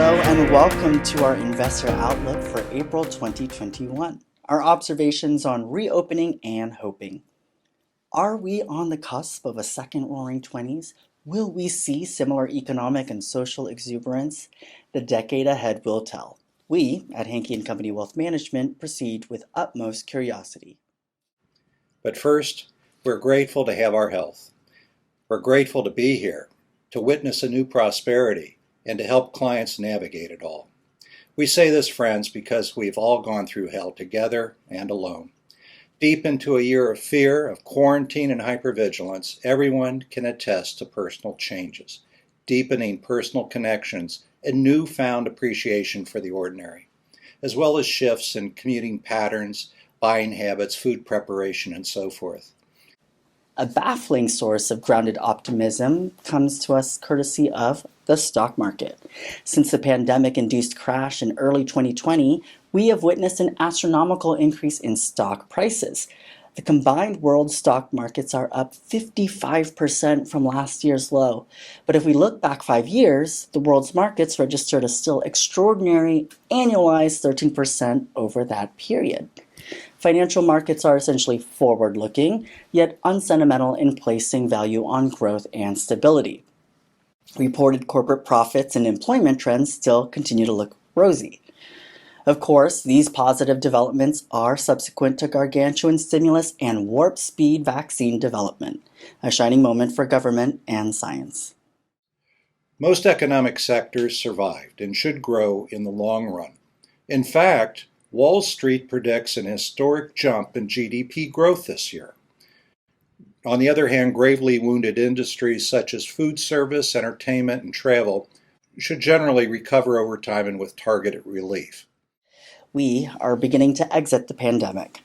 Hello and welcome to our investor outlook for April 2021. Our observations on reopening and hoping. Are we on the cusp of a second roaring 20s? Will we see similar economic and social exuberance? The decade ahead will tell. We, at Hankey & Company Wealth Management, proceed with utmost curiosity. But first, we're grateful to have our health. We're grateful to be here, to witness a new prosperity, and to help clients navigate it all. We say this, friends, because we've all gone through hell together and alone. Deep into a year of fear, of quarantine and hypervigilance, everyone can attest to personal changes, deepening personal connections, and newfound appreciation for the ordinary, as well as shifts in commuting patterns, buying habits, food preparation, and so forth. A baffling source of grounded optimism comes to us courtesy of the stock market. Since the pandemic-induced crash in early 2020, we have witnessed an astronomical increase in stock prices. The combined world stock markets are up 55% from last year's low. But if we look back 5 years, the world's markets registered a still extraordinary annualized 13% over that period. Financial markets are essentially forward-looking, yet unsentimental in placing value on growth and stability. Reported corporate profits and employment trends still continue to look rosy. Of course, these positive developments are subsequent to gargantuan stimulus and warp speed vaccine development, a shining moment for government and science. Most economic sectors survived and should grow in the long run. In fact, Wall Street predicts an historic jump in GDP growth this year. On the other hand, gravely wounded industries such as food service, entertainment, and travel should generally recover over time and with targeted relief. We are beginning to exit the pandemic.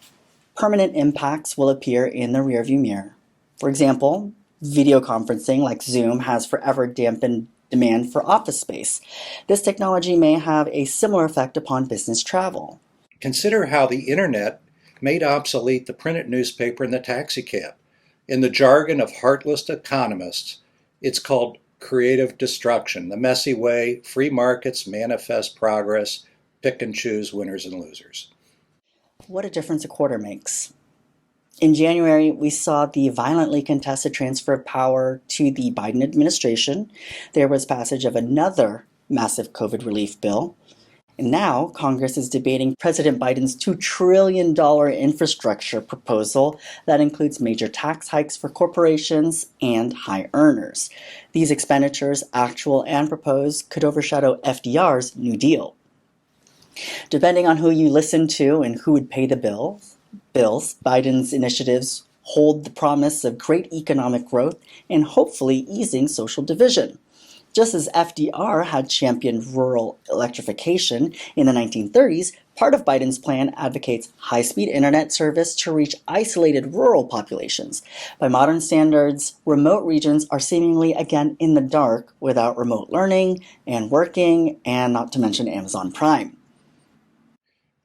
Permanent impacts will appear in the rearview mirror. For example, video conferencing like Zoom has forever dampened demand for office space. This technology may have a similar effect upon business travel. Consider how the internet made obsolete the printed newspaper and the taxicab. In the jargon of heartless economists, it's called creative destruction, the messy way free markets manifest progress, pick and choose winners and losers. What a difference a quarter makes. In January, we saw the violently contested transfer of power to the Biden administration. There was passage of another massive COVID relief bill. And now Congress is debating President Biden's $2 trillion infrastructure proposal that includes major tax hikes for corporations and high earners. These expenditures, actual and proposed, could overshadow FDR's New Deal. Depending on who you listen to and who would pay the bills, Biden's initiatives hold the promise of great economic growth and hopefully easing social division. Just as FDR had championed rural electrification in the 1930s, part of Biden's plan advocates high-speed internet service to reach isolated rural populations. By modern standards, remote regions are seemingly again in the dark without remote learning and working, and not to mention Amazon Prime.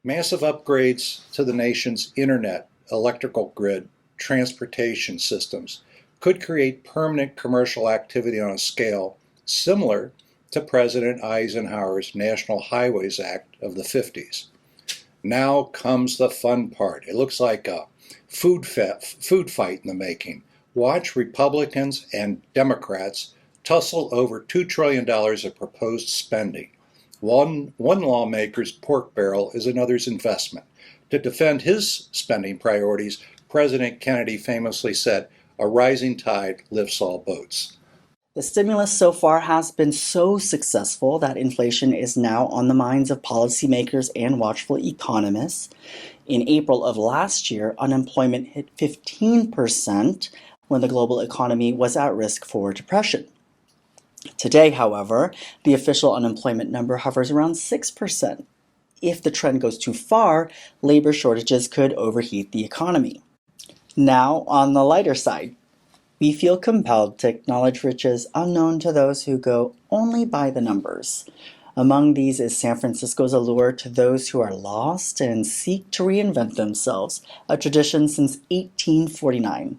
Massive upgrades to the nation's internet, electrical grid, transportation systems could create permanent commercial activity on a scale similar to President Eisenhower's National Highways Act of the 50s. Now comes the fun part. It looks like a food fight in the making. Watch Republicans and Democrats tussle over $2 trillion of proposed spending. One lawmaker's pork barrel is another's investment. To defend his spending priorities, President Kennedy famously said, "A rising tide lifts all boats." The stimulus so far has been so successful that inflation is now on the minds of policymakers and watchful economists. In April of last year, unemployment hit 15% when the global economy was at risk for depression. Today, however, the official unemployment number hovers around 6%. If the trend goes too far, labor shortages could overheat the economy. Now, on the lighter side, we feel compelled to acknowledge riches unknown to those who go only by the numbers. Among these is San Francisco's allure to those who are lost and seek to reinvent themselves, a tradition since 1849.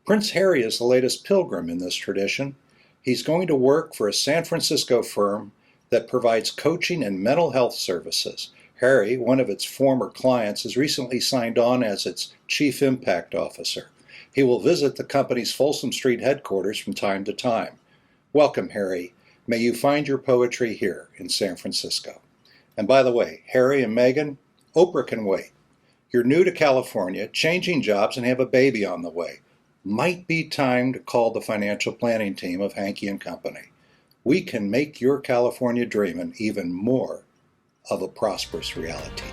Prince Harry is the latest pilgrim in this tradition. He's going to work for a San Francisco firm that provides coaching and mental health services. Harry, one of its former clients, has recently signed on as its Chief Impact Officer. He will visit the company's Folsom Street headquarters from time to time. Welcome, Harry. May you find your poetry here in San Francisco. And by the way, Harry and Megan, Oprah can wait. You're new to California, changing jobs, and have a baby on the way. Might be time to call the financial planning team of Hankey and Company. We can make your California dreaming even more of a prosperous reality.